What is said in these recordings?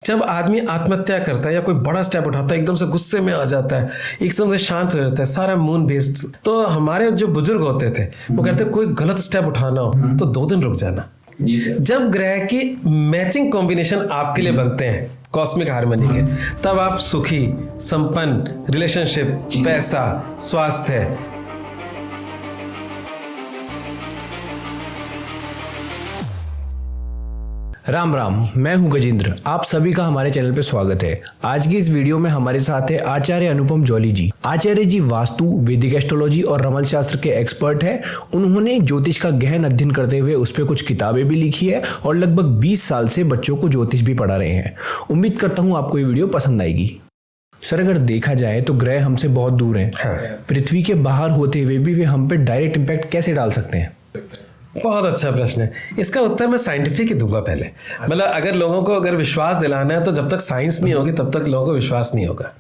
जब आदमी आत्महत्या करता है या कोई बड़ा स्टेप उठाता है, एकदम से गुस्से में आ जाता है, एकदम से शांत हो जाता है, सारा मून बेस्ड। तो हमारे जो बुजुर्ग होते थे वो कहते कोई गलत स्टेप उठाना हो तो 2 दिन रुक जाना। जब ग्रह की मैचिंग कॉम्बिनेशन आपके लिए बनते हैं कॉस्मिक हार्मनी के, तब आप सुखी, संपन्न, रिलेशनशिप, पैसा, स्वास्थ्य। राम राम, मैं हूं गजेंद्र। आप सभी का हमारे चैनल पे स्वागत है। आज की इस वीडियो में हमारे साथ है आचार्य अनुपम जौली जी। आचार्य जी वास्तु, वैदिक एस्ट्रोलॉजी और रमल शास्त्र के एक्सपर्ट हैं। उन्होंने ज्योतिष का गहन अध्ययन करते हुए उस पर कुछ किताबें भी लिखी है और लगभग 20 साल से बच्चों को ज्योतिष भी पढ़ा रहे हैं। उम्मीद करता हूँ आपको ये वीडियो पसंद आएगी। सर, अगर देखा जाए तो ग्रह हमसे बहुत दूर हैं। पृथ्वी के बाहर होते हुए भी वे हम पे डायरेक्ट इम्पैक्ट कैसे डाल सकते हैं? बहुत अच्छा प्रश्न है। इसका उत्तर मैं साइंटिफिक ही दूंगा पहले। मतलब अगर लोगों को अगर विश्वास दिलाना है तो जब तक साइंस नहीं होगी तब तक लोगों को विश्वास नहीं होगा।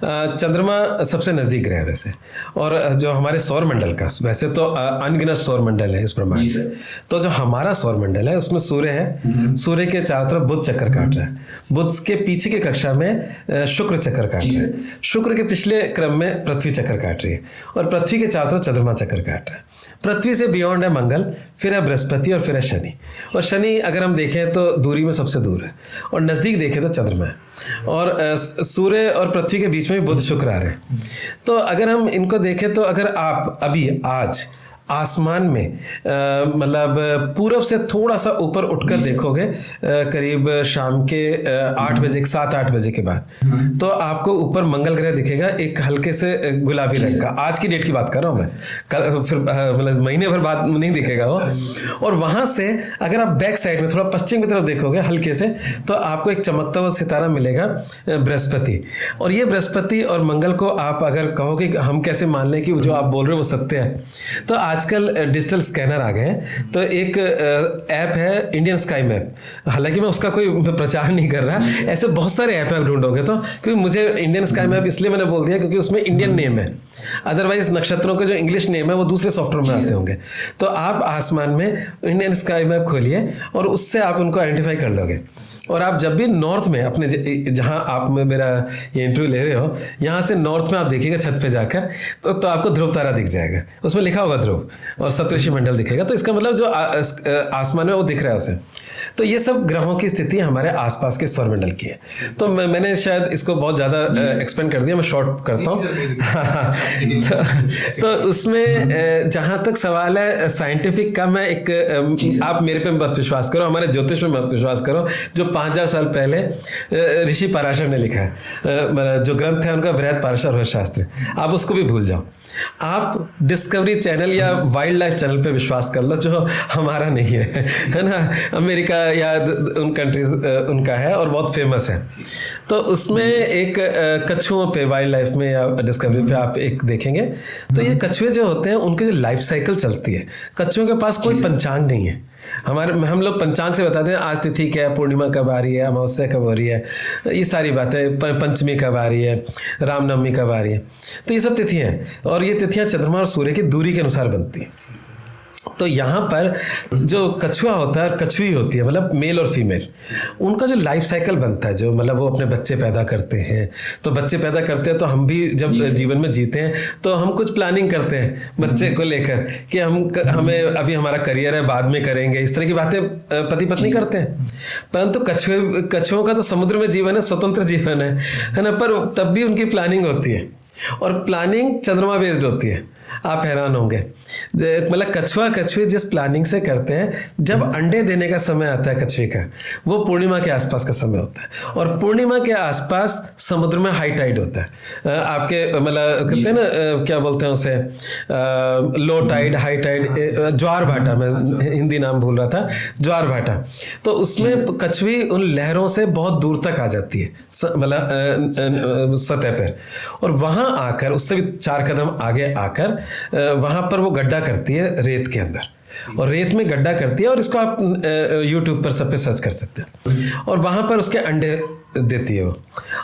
चंद्रमा सबसे नज़दीक ग्रह वैसे, और जो हमारे सौर मंडल का, वैसे तो अनगिनत सौर मंडल है इस ब्रह्मांड से, तो जो हमारा सौर मंडल है उसमें सूर्य है। सूर्य के चारों तरफ बुध चक्कर काट रहा है। बुध के पीछे की कक्षा में शुक्र चक्कर काट रहा है। शुक्र के पिछले क्रम में पृथ्वी चक्कर काट रही है, और पृथ्वी के चारों तरफ चंद्रमा चक्कर काट रहा है। पृथ्वी से बियॉन्ड है मंगल, फिर है बृहस्पति और फिर है शनि। और शनि अगर हम देखें तो दूरी में सबसे दूर है, और नज़दीक देखें तो चंद्रमा है। और सूर्य और पृथ्वी के बीच में बुध शुक्र आ रहे हैं। तो अगर हम इनको देखें तो अगर आप अभी आज आसमान में मतलब पूरब से थोड़ा सा ऊपर उठकर देखोगे करीब शाम के 8 बजे, 7-8 बजे के बाद, तो आपको ऊपर मंगल ग्रह दिखेगा, एक हल्के से गुलाबी रंग का। आज की डेट की बात कर रहा हूँ मैं, कल फिर मतलब महीने भर बाद नहीं दिखेगा वो। और वहाँ से अगर आप बैक साइड में थोड़ा पश्चिम की तरफ देखोगे हल्के से, तो आपको एक चमकता हुआ सितारा मिलेगा, बृहस्पति। और ये बृहस्पति और मंगल को आप अगर कहोगे कि हम कैसे मान लें कि जो आप बोल रहे हो वो सत्य है, तो आजकल डिजिटल स्कैनर आ गए हैं। तो एक ऐप है इंडियन स्काई मैप, हालांकि मैं उसका कोई प्रचार नहीं कर रहा, ऐसे बहुत सारे ऐप आप ढूंढोगे तो, क्योंकि मुझे इंडियन स्काई मैप इसलिए मैंने बोल दिया क्योंकि उसमें इंडियन नेम है। अदरवाइज नक्षत्रों के जो इंग्लिश नेम है वो दूसरे सॉफ्टवेयर में आते होंगे। तो आप आसमान में इंडियन स्काई मैप खोलिए और उससे आप उनको आइडेंटिफाई कर लोगे। और आप जब भी नॉर्थ में अपने जहाँ आप मेरा ये इंटरव्यू ले रहे हो, यहाँ से नॉर्थ में आप देखिएगा छत पे जाकर, तो आपको ध्रुव तारा दिख जाएगा, उसमें लिखा होगा ध्रुव, और सप्तऋषि मंडल दिखेगा। तो इसका मतलब जो आसमान में वो दिख रहा है उसे। तो ये सब ग्रहों की स्थिति हमारे आसपास के सौर मंडल की है। तो मैंने शायद इसको बहुत ज़्यादा एक्सपेंड कर दिया, मैं शॉर्ट करता हूँ। तो उसमें जहाँ तक सवाल है साइंटिफिक का, मैं एक आप मेरे पे मत विश्वास करो, हमारे ज्योतिष में मत विश्वास करो। जो 5000 साल पहले ऋषि पराशर ने लिखा है, जो ग्रंथ है उनका बृहद पाराशर शास्त्र, आप उसको भी भूल जाओ। आप डिस्कवरी चैनल या वाइल्ड लाइफ चैनल पे विश्वास कर लो, जो हमारा नहीं है ना। अमेरिका या उन कंट्रीज उनका है और बहुत फेमस है। तो उसमें एक कछुओं पे वाइल्ड लाइफ में या डिस्कवरी पे आप एक देखेंगे, तो ये कछुए जो होते हैं उनकी जो लाइफ साइकिल चलती है। कछुओं के पास कोई पंचांग नहीं है। हम लोग पंचांग से बताते हैं आज तिथि क्या है, पूर्णिमा कब आ रही है, अमावस्या कब हो रही है, ये सारी बातें, पंचमी कब आ रही है, रामनवमी कब आ रही है। तो ये सब तिथियाँ हैं, और ये तिथियाँ चंद्रमा और सूर्य की दूरी के अनुसार बनती हैं। तो यहाँ पर जो कछुआ होता है, कछुई होती है, मतलब मेल और फीमेल, उनका जो लाइफ साइकिल बनता है, जो मतलब वो अपने बच्चे पैदा करते हैं। तो बच्चे पैदा करते हैं तो हम भी जब जीवन में जीते हैं तो हम कुछ प्लानिंग करते हैं बच्चे को लेकर कि हमें अभी हमारा करियर है, बाद में करेंगे, इस तरह की बातें पति पत्नी करते हैं। परंतु कछुओं का तो समुद्र में जीवन है, स्वतंत्र जीवन है ना, पर तब भी उनकी प्लानिंग होती है, और प्लानिंग चंद्रमा बेस्ड होती है। आप हैरान होंगे, मतलब कछुआ कछुए जिस प्लानिंग से करते हैं, जब अंडे देने का समय आता है कछुए का, वो पूर्णिमा के आसपास का समय होता है। और पूर्णिमा के आसपास समुद्र में हाई टाइड होता है। आपके मतलब कहते हैं ना, क्या बोलते हैं उसे, लो टाइड, हाई टाइड, ज्वार भाटा, मैं हिंदी नाम भूल रहा था, ज्वार भाटा। तो उसमें कछुई उन लहरों से बहुत दूर तक आ जाती है, मतलब सतह पर, और वहाँ आकर उससे भी 4 कदम आगे आकर वहाँ पर वो गड्ढा करती है रेत के अंदर। और रेत में गड्ढा करती है, और इसको आप यूट्यूब पर सब पे सर्च कर सकते हैं। और वहाँ पर उसके अंडे देती है वो,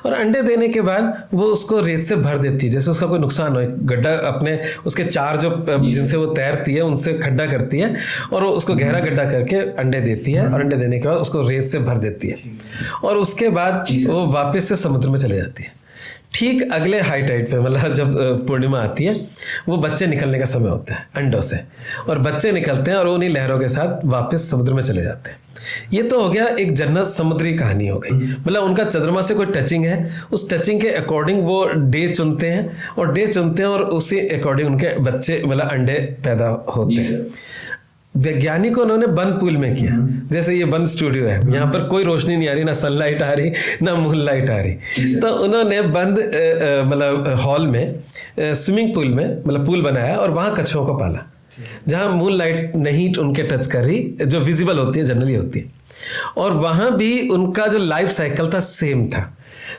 और अंडे देने के बाद वो उसको रेत से भर देती है, जैसे उसका कोई नुकसान हो। गड्ढा अपने उसके चार जो जिनसे वो तैरती है उनसे खड्डा करती है, और उसको गहरा गड्ढा करके अंडे देती है, और अंडे देने के बाद उसको रेत से भर देती है, और उसके बाद वो वापस से समुद्र में चले जाती है। ठीक अगले हाई टाइड पे, मतलब जब पूर्णिमा आती है, वो बच्चे निकलने का समय होता है अंडों से, और बच्चे निकलते हैं और उन्हीं लहरों के साथ वापस समुद्र में चले जाते हैं। ये तो हो गया एक जनरल समुद्री कहानी हो गई, मतलब उनका चंद्रमा से कोई टचिंग है, उस टचिंग के अकॉर्डिंग वो डे चुनते हैं, और उसी अकॉर्डिंग उनके बच्चे मतलब अंडे पैदा होते हैं। वैज्ञानिकों उन्होंने बंद पूल में किया, जैसे ये बंद स्टूडियो है, यहाँ पर कोई रोशनी नहीं आ रही, ना सनलाइट आ रही, ना मूनलाइट आ रही, तो उन्होंने बंद मतलब हॉल में स्विमिंग पूल में मतलब पूल बनाया, और वहाँ कछुओं को पाला, जहाँ मूनलाइट नहीं उनके टच कर रही, जो विजिबल होती है जनरली होती है, और वहाँ भी उनका जो लाइफ साइकिल था सेम था।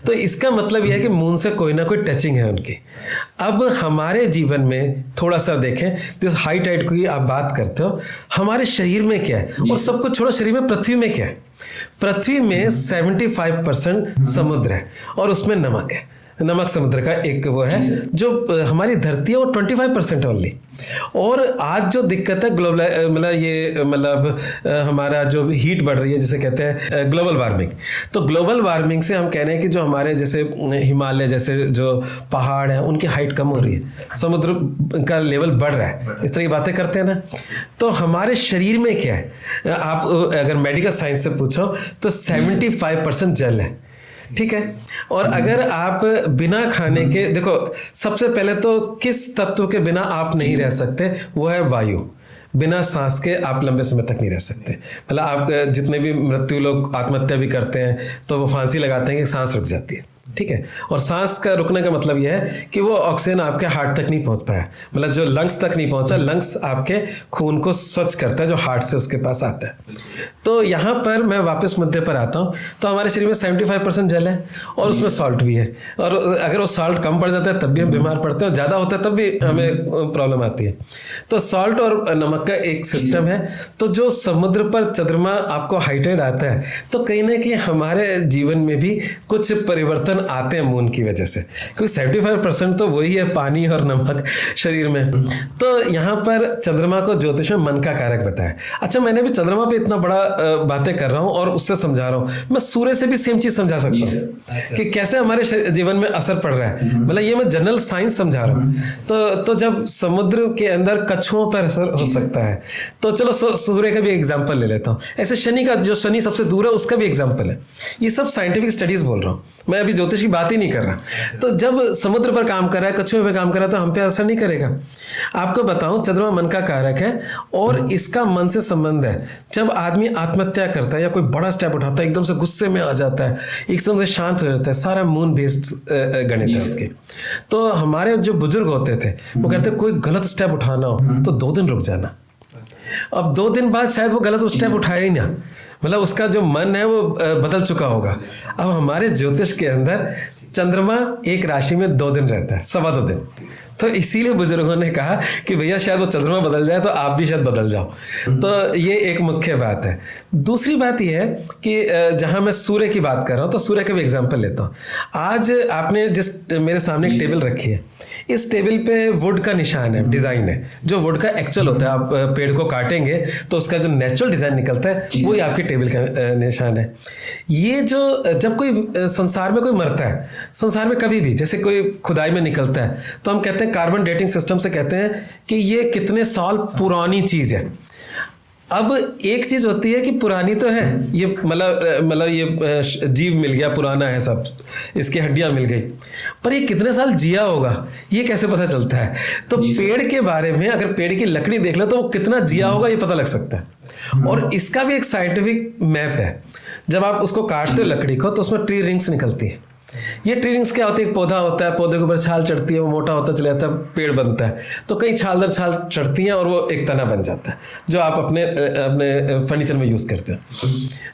तो इसका मतलब यह है कि मून से कोई ना कोई टचिंग है उनकी। अब हमारे जीवन में थोड़ा सा देखें, जिस हाई टाइड की आप बात करते हो, हमारे शरीर में क्या है, और सब कुछ छोड़ो, शरीर में पृथ्वी में क्या है। पृथ्वी में 75% समुद्र है, और उसमें नमक है। नमक समुद्र का एक वो है, जो हमारी धरती है वो 25% ओनली। और आज जो दिक्कत है ग्लोबल हमारा जो हीट बढ़ रही है, जिसे कहते हैं ग्लोबल वार्मिंग, तो ग्लोबल वार्मिंग से हम कह रहे हैं कि जो हमारे जैसे हिमालय जैसे जो पहाड़ हैं उनकी हाइट कम हो रही है, समुद्र का लेवल बढ़ रहा है, इस तरह की बातें करते हैं ना। तो हमारे शरीर में क्या है, आप अगर मेडिकल साइंस से पूछो तो 75% जल है, ठीक है। और अगर आप बिना खाने के देखो, सबसे पहले तो किस तत्व के बिना आप नहीं रह सकते, वो है वायु। बिना सांस के आप लंबे समय तक नहीं रह सकते। मतलब आप जितने भी मृत्यु लोग आत्महत्या भी करते हैं तो वो फांसी लगाते हैं कि सांस रुक जाती है, ठीक है। और सांस का रुकने का मतलब यह है कि वो ऑक्सीजन आपके हार्ट तक नहीं पहुंच पाया, मतलब जो लंग्स तक नहीं पहुंचा। लंग्स आपके खून को स्वच्छ करता है जो हार्ट से उसके पास आता है। तो यहाँ पर मैं वापस मुद्दे पर आता हूँ। तो हमारे शरीर में 75% जल है, और उसमें सॉल्ट भी है, और अगर वो सॉल्ट कम पड़ जाता है तब भी हम बीमार पड़ते हैं, और ज़्यादा होता है तब भी हमें प्रॉब्लम आती है। तो सॉल्ट और नमक का एक सिस्टम है। तो जो समुद्र पर चंद्रमा आपको हाइटेड आता है, तो कहीं ना कहीं हमारे जीवन में भी कुछ परिवर्तन आते हैं मून की वजह से, क्योंकि 75% तो वही है, पानी और नमक शरीर में। तो यहाँ पर चंद्रमा को ज्योतिष में मन का कारक बताया। अच्छा, मैंने भी चंद्रमा पे इतना बड़ा बातें कर रहा हूँ और उससे समझा रहा हूँ, मैं सूर्य से भी सेम चीज समझा सकता हूँ कि कैसे हमारे जीवन में असर पड़ रहा है। मतलब ये मैं जनरल साइंस समझा रहा हूँ। तो जब समुद्र के अंदर कछुओं पर असर हो सकता है, तो चलो सूर्य का भी एग्जाम्पल ले लेता हूँ। ऐसे शनि का, जो शनि सबसे दूर है, उसका भी एग्जाम्पल है। ये सब साइंटिफिक स्टडीज बोल रहा हूँ, मैं अभी ज्योतिष की बात ही नहीं कर रहा। तो जब समुद्र पर काम कर रहा है, कछुए पर काम कर रहा है, तो हम पे असर नहीं करेगा। आपको बताऊं, चंद्रमा मन का कारक है और इसका मन से संबंध है। जब आदमी आत्महत्या करता है या कोई बड़ा स्टेप उठाता है, एकदम से गुस्से में आ जाता है, एकदम से शांत हो जाता है, सारा मून बेस्ड गणित है उसके। तो हमारे जो बुजुर्ग होते थे वो कहते कोई गलत स्टेप उठाना हो तो 2 दिन रुक जाना। अब 2 दिन बाद शायद वो गलत स्टेप उठाया ही ना, मतलब उसका जो मन है वो बदल चुका होगा। अब हमारे ज्योतिष के अंदर चंद्रमा एक राशि में 2 दिन रहता है, 2.25 दिन। तो इसीलिए बुजुर्गों ने कहा कि भैया शायद वो चंद्रमा बदल जाए तो आप भी शायद बदल जाओ। तो ये एक मुख्य बात है। दूसरी बात ये है कि जहां मैं सूर्य की बात कर रहा हूं, तो सूर्य का भी एग्जांपल लेता हूं। आज आपने जिस मेरे सामने एक टेबल रखी है, इस टेबल पे वुड का निशान है, डिजाइन है, जो वुड का एक्चुअल होता है। आप पेड़ को काटेंगे तो उसका जो नेचुरल डिजाइन निकलता है वही आपकी टेबल का निशान है। ये जो जब कोई संसार में कोई मरता है, संसार में कभी भी जैसे कोई खुदाई में निकलता है, तो हम कहते हैं कार्बन डेटिंग सिस्टम से कहते हैं कि ये कितने साल पुरानी चीज है। अब एक चीज होती है कि पुरानी तो है, ये मतलब ये जीव मिल गया, पुराना है सब, इसकी हड्डियां मिल गई, पर ये कितने साल जिया होगा ये कैसे पता चलता है? तो पेड़ के बारे में अगर पेड़ की लकड़ी देख लो तो वो कितना जिया होगा ये पता लग सकता है। और इसका भी एक साइंटिफिक मैप है। जब आप उसको काटते हो लकड़ी को तो उसमें ट्री रिंग्स निकलती है। ये ट्री रिंग्स क्या होता है, एक पौधा होता है, पौधे के ऊपर छाल चढ़ती है, वो मोटा होता चला जाता है, पेड़ बनता है, तो कई छाल दर छाल चढ़ती हैं और वो एक तना बन जाता है जो आप अपने अपने फर्नीचर में यूज़ करते हो।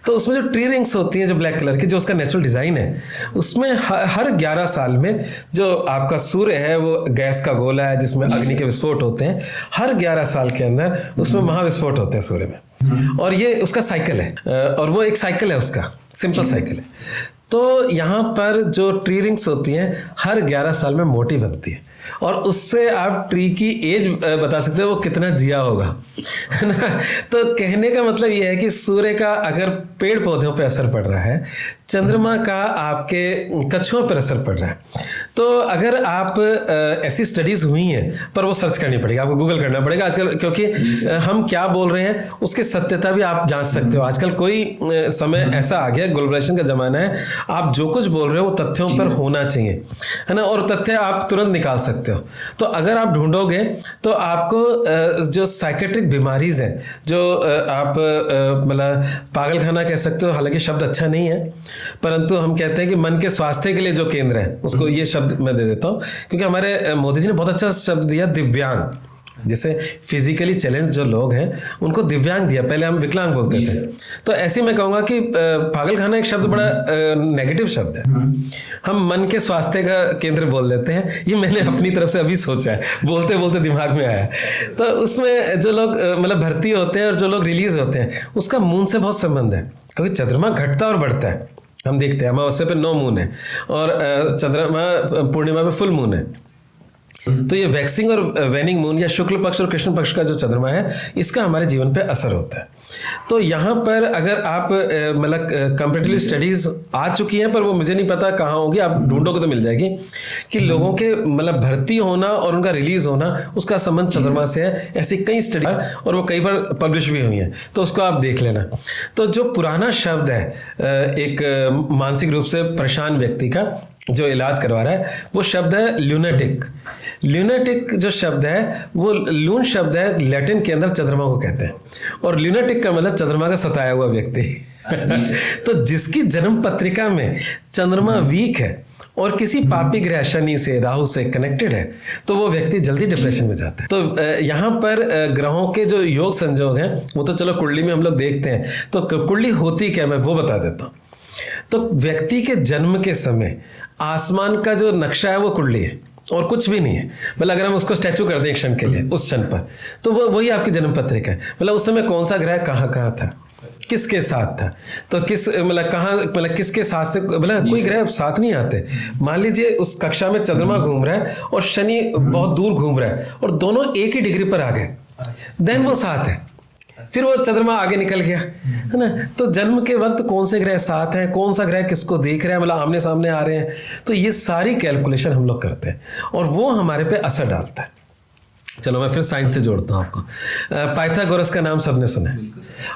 तो उसमें जो ट्री रिंग्स होती हैं जो ब्लैक कलर की, जो उसका नेचुरल डिज़ाइन है, उसमें हर 11 साल में जो आपका सूर्य है वो गैस का गोला है जिसमें अग्नि के विस्फोट होते हैं, हर 11 साल के अंदर उसमें महाविस्फोट होते हैं सूर्य में, और ये उसका साइकिल है, और वो एक साइकिल है, उसका सिंपल साइकिल है। तो यहाँ पर जो ट्री रिंग्स होती हैं हर 11 साल में मोटी बनती है, और उससे आप ट्री की एज बता सकते हो वो कितना जिया होगा, है ना। तो कहने का मतलब ये है कि सूर्य का अगर पेड़ पौधों पे असर पड़ रहा है, चंद्रमा का आपके कछुओं पर असर पड़ रहा है, तो अगर आप ऐसी स्टडीज़ हुई हैं, पर वो सर्च करनी पड़ेगी, आपको गूगल करना पड़ेगा आजकल, क्योंकि हम क्या बोल रहे हैं उसकी सत्यता भी आप जांच सकते हो। आजकल कोई समय ऐसा आ गया, ग्लोबलाइजेशन का ज़माना है, आप जो कुछ बोल रहे हो वो तथ्यों पर होना चाहिए, है ना, और तथ्य आप तुरंत निकाल सकते हो। तो अगर आप ढूंढोगे तो आपको जो साइकेट्रिक बीमारीज हैं, जो आप मतलब पागलखाना कह सकते हो, हालांकि शब्द अच्छा नहीं है, परंतु हम कहते हैं कि मन के स्वास्थ्य के लिए जो केंद्र है, उसको ये शब्द मैं दे देता हूँ, क्योंकि हमारे मोदी जी ने बहुत अच्छा शब्द दिया, दिव्यांग। जैसे फिजिकली चैलेंज जो लोग हैं उनको दिव्यांग दिया, पहले हम विकलांग बोलते थे। तो ऐसे मैं कहूँगा कि पागलखाना एक शब्द बड़ा नेगेटिव शब्द है, हम मन के स्वास्थ्य का केंद्र बोल देते हैं। ये मैंने अपनी तरफ से अभी सोचा है, बोलते बोलते दिमाग में आया। तो उसमें जो लोग मतलब भर्ती होते हैं और जो लोग रिलीज होते हैं, उसका मून से बहुत संबंध है, क्योंकि चंद्रमा घटता और बढ़ता है। हम देखते हैं अमावस्या पे 9 मून है और चंद्रमा पूर्णिमा पे फुल मून है। तो ये वैक्सिंग और वेनिंग मून या शुक्ल पक्ष और कृष्ण पक्ष का जो चंद्रमा है, इसका हमारे जीवन पे असर होता है। तो यहाँ पर अगर आप मतलब कंपैरेटिव स्टडीज आ चुकी हैं, पर वो मुझे नहीं पता कहाँ होगी, आप ढूंढोगे तो मिल जाएगी, कि लोगों के मतलब भर्ती होना और उनका रिलीज होना उसका संबंध चंद्रमा से है। ऐसी कई स्टडी और वो कई बार पब्लिश भी हुई हैं, तो उसको आप देख लेना। तो जो पुराना शब्द है एक मानसिक रूप से परेशान व्यक्ति का जो इलाज करवा रहा है, वो शब्द है ल्यूनेटिक। ल्यूनेटिक जो शब्द है वो लून शब्द है, लैटिन के अंदर चंद्रमा को कहते हैं, और ल्यूनेटिक का मतलब चंद्रमा का सताया हुआ व्यक्ति। तो जिसकी जन्म पत्रिका में चंद्रमा वीक है और किसी पापी ग्रह शनि से, राहु से कनेक्टेड है, तो वो व्यक्ति जल्दी डिप्रेशन में जाता है। तो यहाँ पर ग्रहों के जो योग संयोग हैं वो तो चलो कुंडली में हम लोग देखते हैं, तो कुंडली होती क्या, मैं वो बता देता हूँ। तो व्यक्ति के जन्म के समय आसमान का जो नक्शा है वो कुंडली है और कुछ भी नहीं है। मतलब अगर हम उसको स्टैचू कर दें एक क्षण के लिए, उस क्षण पर, तो वो वही आपकी जन्म पत्रिका है। मतलब उस समय कौन सा ग्रह कहाँ कहाँ था, किसके साथ था, तो किस मतलब कहाँ, मतलब किसके साथ से, मतलब कोई ग्रह साथ नहीं आते। मान लीजिए उस कक्षा में चंद्रमा घूम रहा है और शनि बहुत दूर घूम रहा है और दोनों एक ही डिग्री पर आ गए, देन वो साथ है, फिर वो चंद्रमा आगे निकल गया, है ना। तो जन्म के वक्त कौन से ग्रह साथ हैं, कौन सा ग्रह किसको देख रहा है, मतलब आमने सामने आ रहे हैं, तो ये सारी कैलकुलेशन हम लोग करते हैं और वो हमारे पे असर डालता है। चलो मैं फिर साइंस से जोड़ता हूँ आपको। पाइथागोरस का नाम सबने सुना है,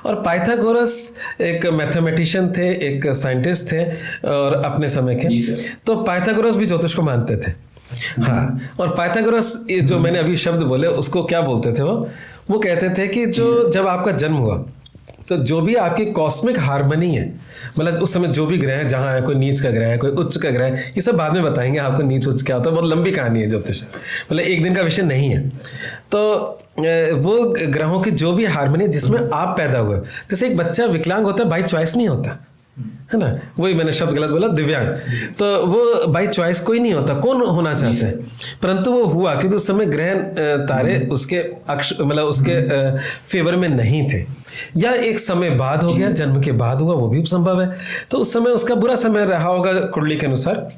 और पाइथागोरस एक मैथमेटिशियन थे, एक साइंटिस्ट थे और अपने समय के। तो पाइथागोरस भी ज्योतिष को मानते थे, हाँ। और पाइथागोरस जो मैंने अभी शब्द बोले उसको क्या बोलते थे, वो कहते थे कि जो जब आपका जन्म हुआ तो जो भी आपकी कॉस्मिक हार्मनी है, मतलब उस समय जो भी ग्रह है, जहाँ है, कोई नीच का ग्रह है, कोई उच्च का ग्रह है, ये सब बाद में बताएंगे आपको नीच उच्च क्या होता है, बहुत लंबी कहानी है ज्योतिष, मतलब एक दिन का विषय नहीं है। तो वो ग्रहों की जो भी हार्मनी जिसमें आप पैदा हुए, जैसे एक बच्चा विकलांग होता है बाई चॉइस नहीं होता, है ना, वही मैंने शब्द गलत बोला, दिव्यांग। तो वो बाई चॉइस कोई नहीं होता, कौन होना चाहता है, परंतु वो हुआ क्योंकि उस समय ग्रह तारे उसके अक्ष मतलब उसके फेवर में नहीं थे, या एक समय बाद हो गया, जन्म के बाद हुआ, वो भी संभव है। तो उस समय उसका बुरा समय रहा होगा कुंडली के अनुसार।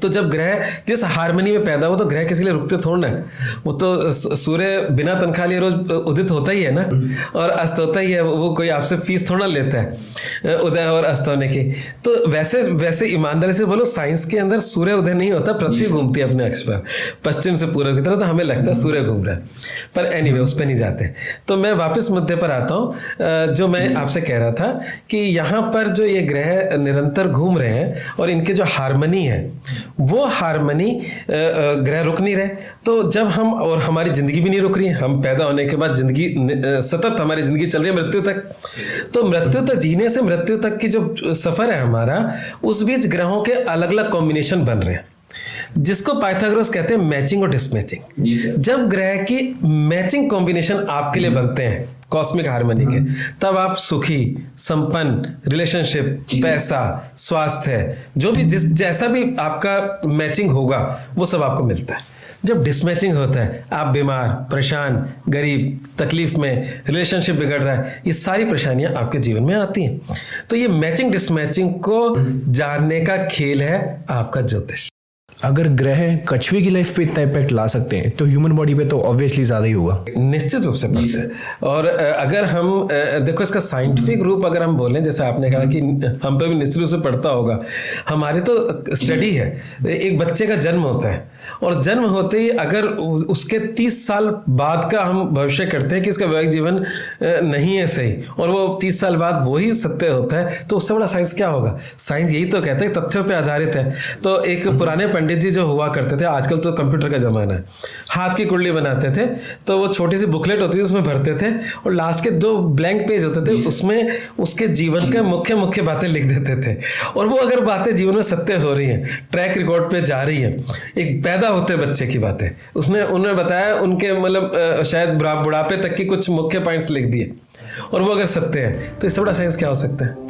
तो जब ग्रह जिस हार्मनी में पैदा हो, तो ग्रह किसी लिए रुकते थोड़ा है, वो तो सूर्य बिना तनख्वाह लिए रोज उदित होता ही है ना, और अस्त होता ही है, वो कोई आपसे फीस थोड़ा लेता है उदय और अस्त होने की। तो वैसे ईमानदारी से बोलो, साइंस के अंदर सूर्य उदय नहीं होता, पृथ्वी घूमती है अपने अक्ष पर पश्चिम से पूर्व की तरफ, तो हमें लगता है सूर्य घूम रहा है, पर एनीवे उस पर नहीं जाते। तो मैं वापस मुद्दे पर आता हूँ, जो मैं आपसे कह रहा था कि यहाँ पर जो ये ग्रह निरंतर घूम रहे हैं और इनके जो हार्मनी है वो हारमनी ग्रह रुक नहीं रहे। तो जब हम, और हमारी ज़िंदगी भी नहीं रुक रही है, हम पैदा होने के बाद ज़िंदगी सतत हमारी ज़िंदगी चल रही है मृत्यु तक। तो मृत्यु तक, जीने से मृत्यु तक की जो सफ़र है हमारा, उस बीच ग्रहों के अलग अलग कॉम्बिनेशन बन रहे हैं, जिसको पाइथागोरस कहते हैं मैचिंग और डिसमैचिंग। जी सर। जब ग्रह की मैचिंग कॉम्बिनेशन आपके लिए बनते हैं कॉस्मिक हार्मनी के, तब आप सुखी, संपन्न, रिलेशनशिप, पैसा, स्वास्थ्य, जो भी जैसा भी आपका मैचिंग होगा वो सब आपको मिलता है। जब डिसमैचिंग होता है, आप बीमार, परेशान, गरीब, तकलीफ में, रिलेशनशिप बिगड़ रहा है, ये सारी परेशानियां आपके जीवन में आती हैं। तो ये मैचिंग डिसमैचिंग को जानने का खेल है आपका ज्योतिष। अगर ग्रह कछुए की लाइफ पे इतना इम्पैक्ट ला सकते हैं तो ह्यूमन बॉडी पे तो ऑब्वियसली ज्यादा ही होगा। निश्चित रूप से पड़ता है। और अगर हम देखो इसका साइंटिफिक रूप अगर हम बोलें, जैसे आपने कहा कि हम पे भी निश्चित रूप से पड़ता होगा। हमारी तो स्टडी है, एक बच्चे का जन्म होता है और जन्म होते ही अगर उसके 30 साल बाद का हम भविष्य करते हैं कि इसका वैवाहिक जीवन नहीं है सही, और वो 30 साल बाद वही सत्य होता है, तो उससे बड़ा साइंस क्या होगा। साइंस यही तो कहते हैं, तथ्यों पे आधारित है। तो एक पुराने पंडित जी जो हुआ करते थे, आजकल तो कंप्यूटर का जमाना है, हाथ की कुंडली बनाते थे, तो वो छोटी सी बुकलेट होती थी, उसमें भरते थे और लास्ट के 2 ब्लैंक पेज होते थे, उसमें उसके जीवन के मुख्य मुख्य बातें लिख देते थे। और वो अगर बातें जीवन में सत्य हो रही हैं, ट्रैक रिकॉर्ड पे जा रही हैं, एक पैदा होते बच्चे की बातें उन्होंने बताया, उनके मतलब शायद बुढ़ापे तक की कुछ मुख्य पॉइंट्स लिख दिए, और वो अगर सत्य है तो इससे बड़ा साइंस क्या हो सकता है।